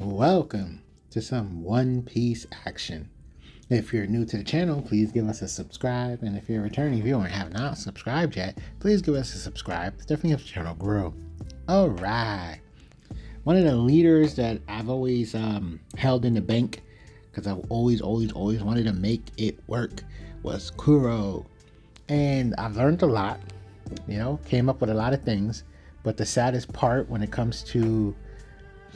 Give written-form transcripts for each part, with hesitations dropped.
Welcome to some One Piece action. If you're new to the channel, please give us a subscribe. And if you're a returning viewer and have not subscribed yet, please give us a subscribe. It's definitely helps the channel grow. All right. One of the leaders that I've always held in the bank, because I've always wanted to make it work, was Kuro. And I've learned a lot, came up with a lot of things. But the saddest part when it comes to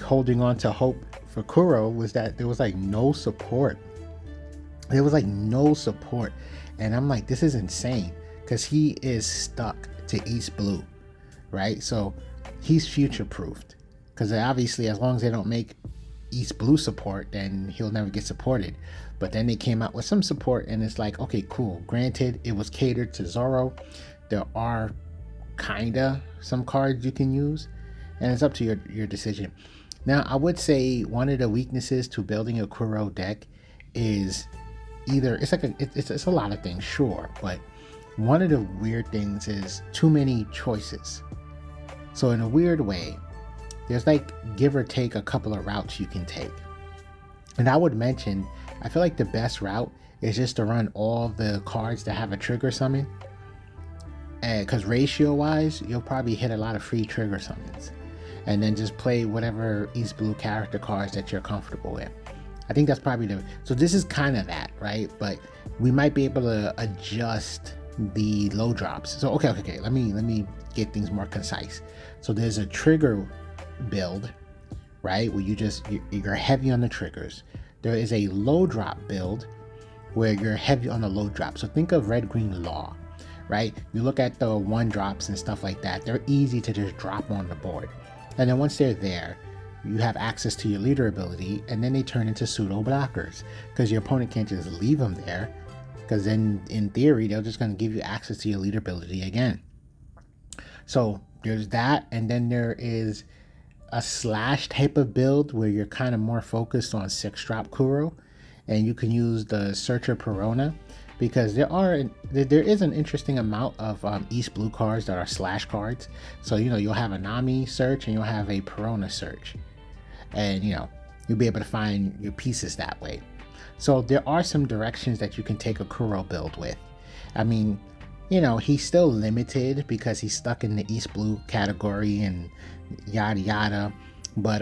holding on to hope for Kuro was that there was like no support. There was like no support. And I'm like, this is insane because he is stuck to East Blue, right? So he's future proofed because obviously, as long as they don't make East Blue support, then he'll never get supported. But then they came out with some support, and it's like, okay, cool. Granted, it was catered to Zoro. There are kinda some cards you can use, and it's up to your decision. Now, I would say one of the weaknesses to building a Kuro deck is either it's a lot of things, sure, but one of the weird things is too many choices. So in a weird way, there's like give or take a couple of routes you can take. And I would mention, I feel like the best route is just to run all the cards that have a trigger summon. Because ratio wise, you'll probably hit a lot of free trigger summons. And then just play whatever East Blue character cards that you're comfortable with. I think that's probably so this is kind of that, right? But we might be able to adjust the low drops. So okay. Let me get things more concise. So there's a trigger build, right? Where you're heavy on the triggers. There is a low drop build where you're heavy on the low drop. So think of Red Green Law, right? You look at the one drops and stuff like that. They're easy to just drop on the board. And then once they're there, you have access to your leader ability, and then they turn into pseudo blockers because your opponent can't just leave them there, because then in theory they're just going to give you access to your leader ability again. So there's that, and then there is a slash type of build where you're kind of more focused on 6-drop Kuro, and you can use the Searcher Perona, because there is an interesting amount of East Blue cards that are slash cards. So you'll have a Nami search and you'll have a Perona search, and you'll be able to find your pieces that way. So there are some directions that you can take a Kuro build with. I mean, he's still limited because he's stuck in the East Blue category and yada yada, but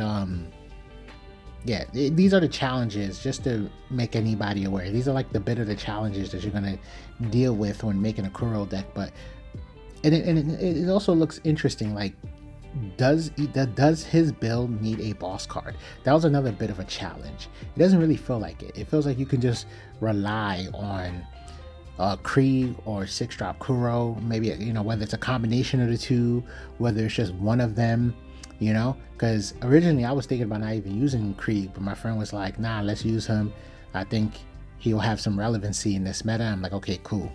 yeah, these are the challenges, just to make anybody aware. These are like the bit of the challenges that you're going to deal with when making a Kuro deck. But it also looks interesting. Like, does his build need a boss card? That was another bit of a challenge. It doesn't really feel like it. It feels like you can just rely on Krieg or 6-drop Kuro. Maybe whether it's a combination of the two, whether it's just one of them. Because originally I was thinking about not even using Krieg, but my friend was like, nah, let's use him. I think he'll have some relevancy in this meta. I'm like, okay, cool.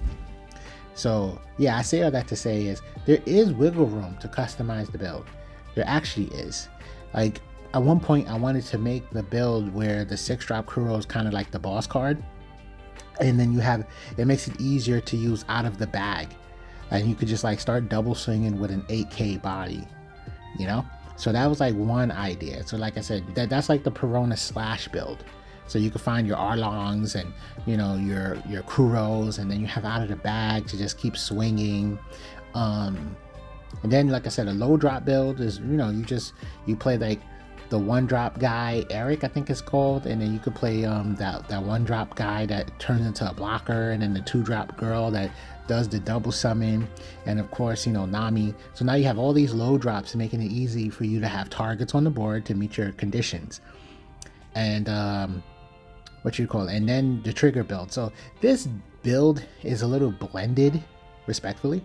So yeah, I say all that to say is there is wiggle room to customize the build. There actually is. Like, at one point I wanted to make the build where the 6-drop Kuro is kind of like the boss card, and then it makes it easier to use out of the bag, and you could just like start double swinging with an 8k body, So that was like one idea. So like I said, that's like the Perona slash build. So you can find your Arlongs and your Kuros, and then you have out of the bag to just keep swinging. And then like I said, a low drop build is you play like the 1-drop guy, Eric I think it's called, and then you could play that 1-drop guy that turns into a blocker, and then the 2-drop girl that does the double summon, and of course Nami. So now you have all these low drops, making it easy for you to have targets on the board to meet your conditions. And and then the trigger build. So this build is a little blended, respectfully.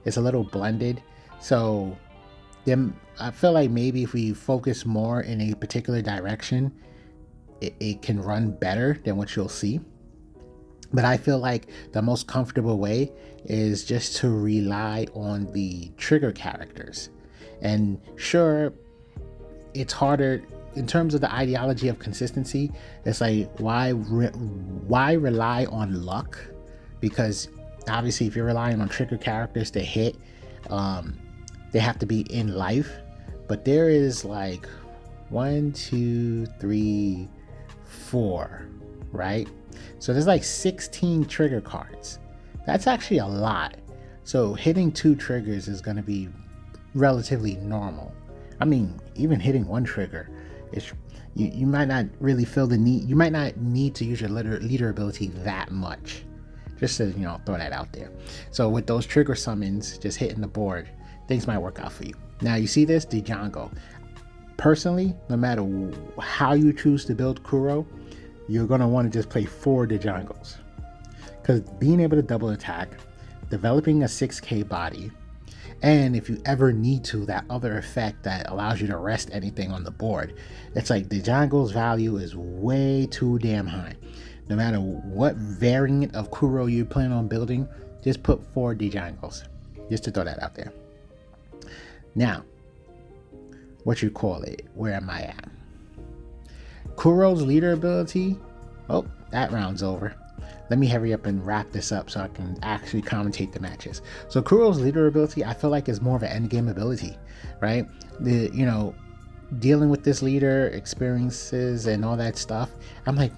It's a little blended. So then I feel like maybe if we focus more in a particular direction, it can run better than what you'll see. But I feel like the most comfortable way is just to rely on the trigger characters. And sure, it's harder in terms of the ideology of consistency. It's like, why rely on luck? Because obviously if you're relying on trigger characters to hit, they have to be in life. But there is like 1, 2, 3, 4, right? So there's like 16 trigger cards. That's actually a lot. So hitting 2 triggers is going to be relatively normal. I mean, even hitting 1 trigger, you might not really feel the need. You might not need to use your leader ability that much. Just to throw that out there. So with those trigger summons, just hitting the board, things might work out for you. Now you see this Django. Personally, no matter how you choose to build Kuro, you're gonna want to just play 4 Djangos, because being able to double attack, developing a 6k body, and if you ever need to, that other effect that allows you to rest anything on the board, it's like Django's value is way too damn high. No matter what variant of Kuro you plan on building, just put 4 Djangos, just to throw that out there. Now, what you call it? Where am I at? Kuro's leader ability. Oh, that round's over. Let me hurry up and wrap this up so I can actually commentate the matches. So Kuro's leader ability, I feel like, is more of an end game ability, right? Dealing with this leader, experiences, and all that stuff. I'm like,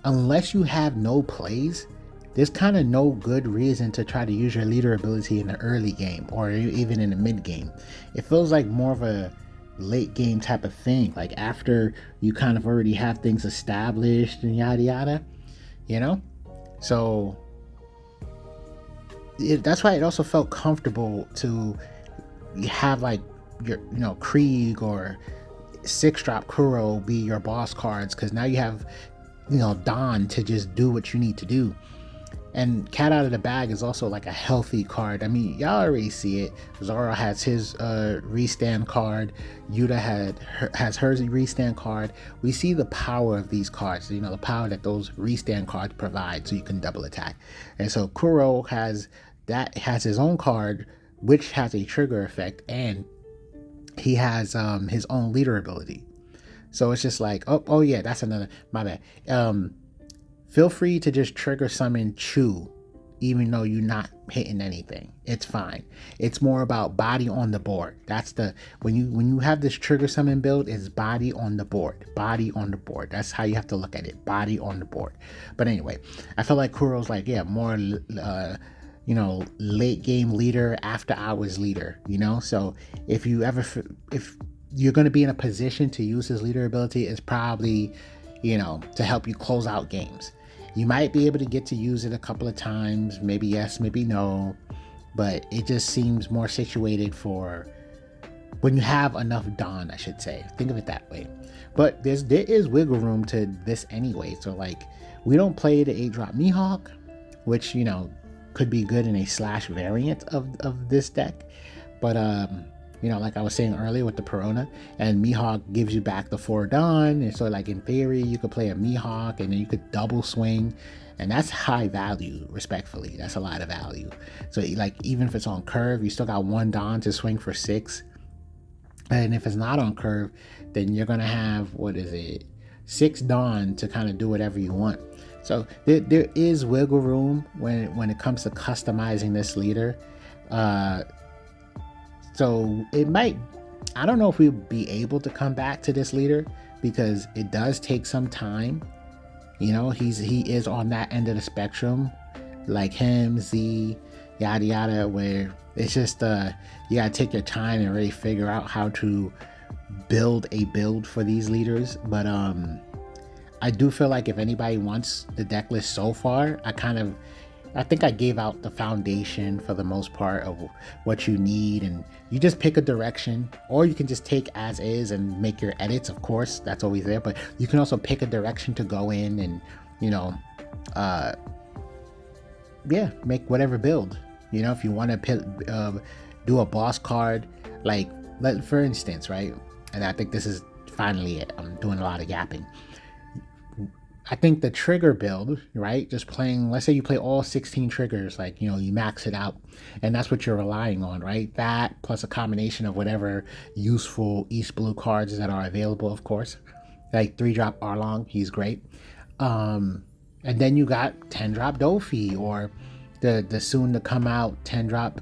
unless you have no plays, there's kind of no good reason to try to use your leader ability in the early game or even in the mid game. It feels like more of a late game type of thing, like after you kind of already have things established and yada yada, so that's why it also felt comfortable to have like your Krieg or 6-drop Kuro be your boss cards, because now you have Don to just do what you need to do. And Cat Out of the Bag is also like a healthy card. I mean, y'all already see it. Zoro has his restand card. Yuta has her restand card. We see the power of these cards, the power that those restand cards provide, so you can double attack. And so Kuro has his own card, which has a trigger effect, and he has his own leader ability. So it's just like, oh yeah, that's another, my bad. Feel free to just trigger summon Chu, even though you're not hitting anything. It's fine. It's more about body on the board. That's when you have this trigger summon build, it's body on the board. Body on the board. That's how you have to look at it. Body on the board. But anyway, I feel like Kuro's like, more late game leader, after hours leader, so if you're going to be in a position to use his leader ability, it's probably to help you close out games. You might be able to get to use it a couple of times, maybe yes, maybe no, but it just seems more situated for when you have enough Dawn, I should say. Think of it that way. But there is wiggle room to this anyway. So like, we don't play the 8-drop Mihawk, which could be good in a slash variant of this deck, but like I was saying earlier with the Perona, and Mihawk gives you back the 4 Dawn, and so like in theory you could play a Mihawk and then you could double swing, and that's high value. Respectfully, that's a lot of value. So like, even if it's on curve, you still got 1 Dawn to swing for 6, and if it's not on curve, then you're gonna have 6 Dawn to kind of do whatever you want. So there is wiggle room when it comes to customizing this leader. So it might, I don't know if we'll be able to come back to this leader, because it does take some time. He is on that end of the spectrum, like him, Z, yada yada, where it's just you gotta take your time and really figure out how to build a build for these leaders. But I do feel like if anybody wants the deck list so far, I think I gave out the foundation for the most part of what you need, and you just pick a direction, or you can just take as is and make your edits. Of course, that's always there, but you can also pick a direction to go in and, make whatever build. If you want to do a boss card, like, for instance, right? And I think this is finally it. I'm doing a lot of yapping. I think the trigger build, right? Just playing, let's say you play all 16 triggers, like, you max it out, and that's what you're relying on, right? That plus a combination of whatever useful East Blue cards that are available, of course. Like 3-drop Arlong, he's great. And then you got 10-drop Dofi, or the soon to come out 10-drop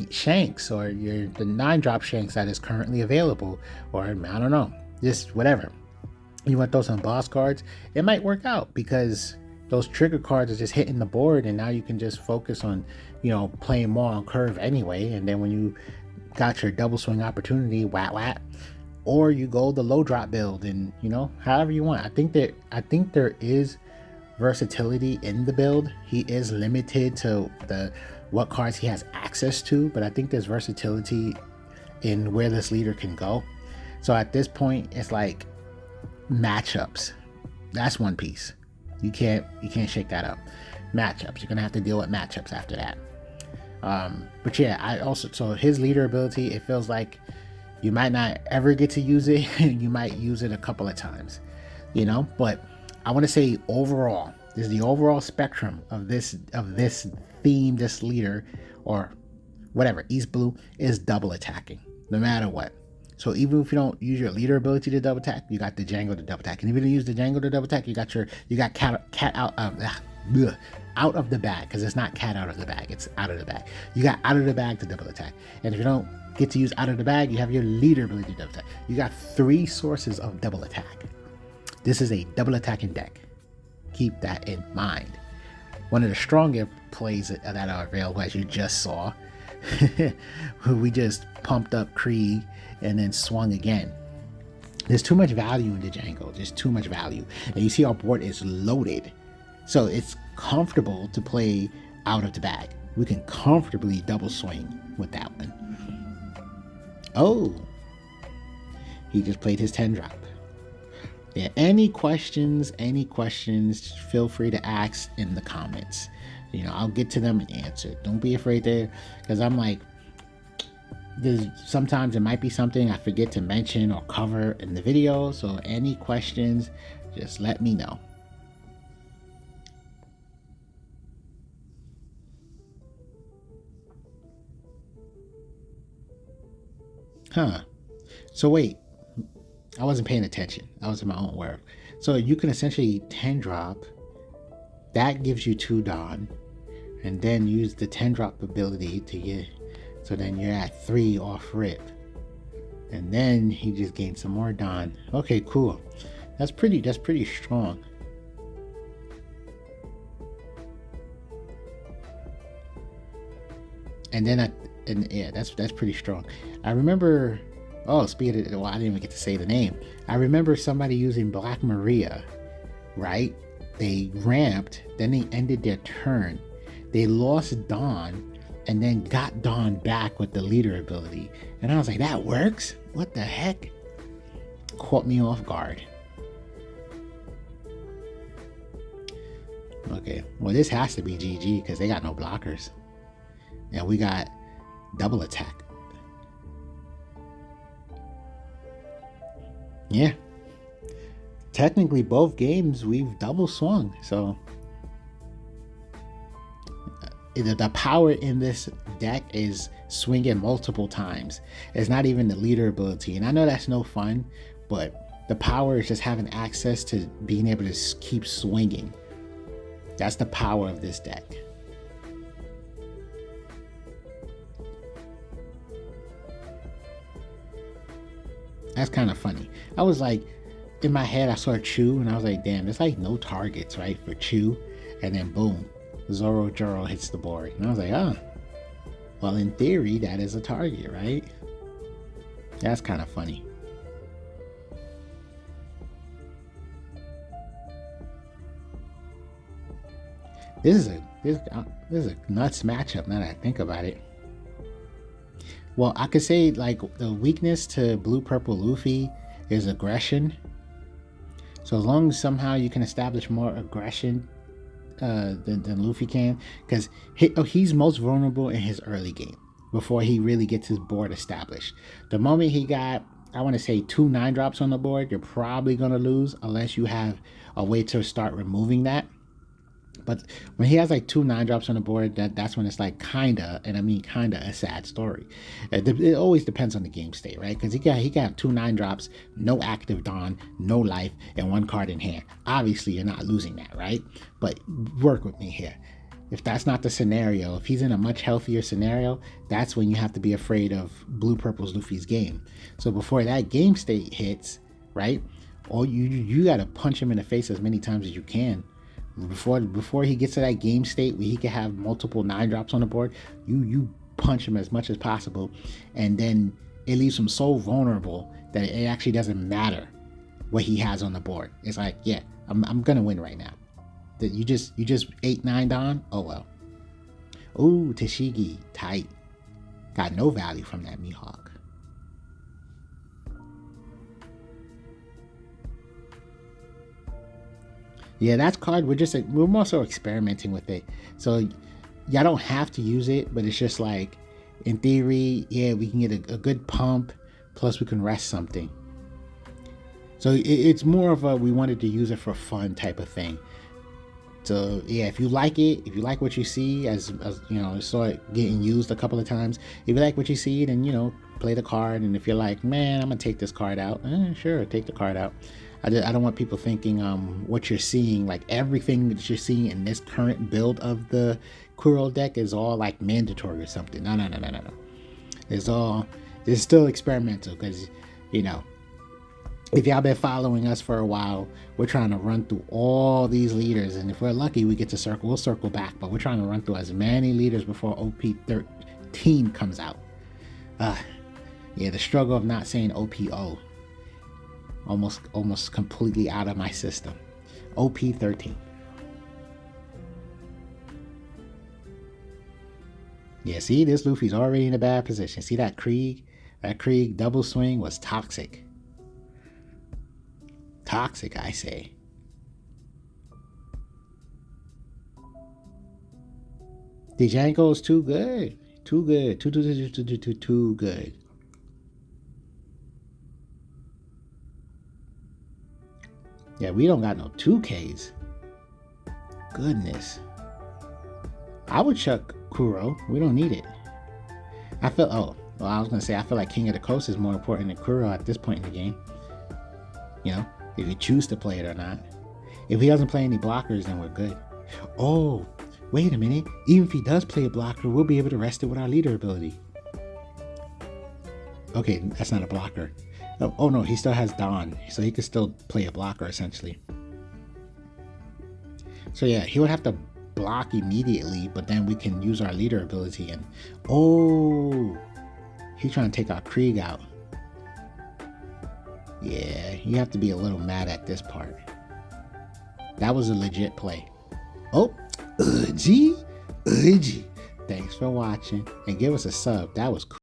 Shanks or the 9-drop Shanks that is currently available, or I don't know, just whatever. You want those on boss cards, it might work out because those trigger cards are just hitting the board, and now you can just focus on, playing more on curve anyway. And then when you got your double swing opportunity, whack, or you go the low drop build, and however you want. I think there is versatility in the build. He is limited to what cards he has access to, but I think there's versatility in where this leader can go. So at this point, it's like matchups. That's one piece. You can't shake that up. Matchups. You're gonna have to deal with matchups after that. But yeah, so his leader ability, it feels like you might not ever get to use it. You might use it a couple of times, but I want to say overall, this is the overall spectrum of this theme, this leader, or whatever, East Blue is double attacking no matter what. So even if you don't use your leader ability to double attack, you got the Django to double attack. And if you don't use the Django to double attack, you got cat out of the bag, because it's not cat out of the bag, it's out of the bag. You got out of the bag to double attack. And if you don't get to use out of the bag, you have your leader ability to double attack. You got 3 sources of double attack. This is a double attacking deck. Keep that in mind. One of the stronger plays that are available, as you just saw, we just pumped up Krieg and then swung again. There's too much value in the Django. There's too much value. And you see our board is loaded. So it's comfortable to play out of the bag. We can comfortably double swing with that one. Oh, he just played his 10-drop. Yeah, any questions, feel free to ask in the comments. I'll get to them and answer. Don't be afraid there, because I'm like, sometimes it might be something I forget to mention or cover in the video. So any questions, just let me know. So wait, I wasn't paying attention. I was in my own world. So you can essentially 10-drop. That gives you 2 Dawn, and then use the 10-drop ability to get. So then you're at 3 off rip, and then he just gained some more Dawn. Okay, cool. That's pretty strong. And then that's pretty strong. I remember. Oh, speaking of, I didn't even get to say the name. I remember somebody using Black Maria, right? They ramped, then they ended their turn. They lost Dawn, and then got Dawn back with the leader ability. And I was like, that works? What the heck? Caught me off guard. Okay, well, this has to be GG because they got no blockers. And we got double attack. Yeah. Technically, both games we've double swung. So the power in this deck is swinging multiple times. It's not even the leader ability. And I know that's no fun, but the power is just having access to being able to keep swinging. That's the power of this deck. That's kind of funny. I was like, in my head, I saw Chew, and I was like, damn, there's like no targets, right, for Chew. And then boom, Zoro Joro hits the board. And I was like, oh, well, in theory, that is a target, right? That's kind of funny. This is a nuts matchup now that I think about it. Well, I could say like the weakness to Blue Purple Luffy is aggression. So as long as somehow you can establish more aggression than Luffy can, because he's most vulnerable in his early game before he really gets his board established. The moment he got, I want to say 2 9-drops on the board, you're probably going to lose unless you have a way to start removing that. But when he has like 2 9-drops on the board, that's when it's like kinda, and I mean kinda, a sad story. It always depends on the game state, right? Because he got 2 9-drops, no active Dawn, no life, and 1 card in hand. Obviously, you're not losing that, right? But work with me here. If that's not the scenario, if he's in a much healthier scenario, that's when you have to be afraid of Blue Purple's Luffy's game. So before that game state hits, right? All you got to punch him in the face as many times as you can. Before he gets to that game state where he can have multiple 9-drops on the board, you punch him as much as possible, and then it leaves him so vulnerable that it actually doesn't matter what he has on the board. It's like, yeah, I'm gonna win right now. That you just 8-9'd on. Oh well. Ooh, Tashigi, tight. Got no value from that Mihawk. Yeah, that's card. We're more so experimenting with it. So y'all don't have to use it, but it's just like, in theory, yeah, we can get a good pump, plus we can rest something. So it's more of a, we wanted to use it for fun type of thing. So yeah, if you like it, if you like what you see, as you know, saw it getting used a couple of times. If you like what you see, then play the card. And if you're like, man, I'm gonna take this card out, sure, take the card out. I don't want people thinking what you're seeing, like everything that you're seeing in this current build of the Kuro deck is all like mandatory or something. No. It's still experimental, because if y'all been following us for a while, we're trying to run through all these leaders, and if we're lucky, we get to we'll circle back, but we're trying to run through as many leaders before OP13 comes out. Yeah, the struggle of not saying OPO. Almost completely out of my system. OP13. Yeah, see, this Luffy's already in a bad position. See that Krieg? That Krieg double swing was toxic. Toxic, I say. Django's too good. Too good. Too good. Yeah, we don't got no 2Ks. Goodness. I would chuck Kuro. We don't need it. I feel like King of the Coast is more important than Kuro at this point in the game. If you choose to play it or not. If he doesn't play any blockers, then we're good. Oh, wait a minute. Even if he does play a blocker, we'll be able to rest it with our leader ability. Okay, that's not a blocker. Oh no, he still has Dawn, so he could still play a blocker essentially. So yeah, he would have to block immediately, but then we can use our leader ability. And he's trying to take our Krieg out. Yeah, you have to be a little mad at this part. That was a legit play. Oh, Thanks for watching, and give us a sub. That was cool.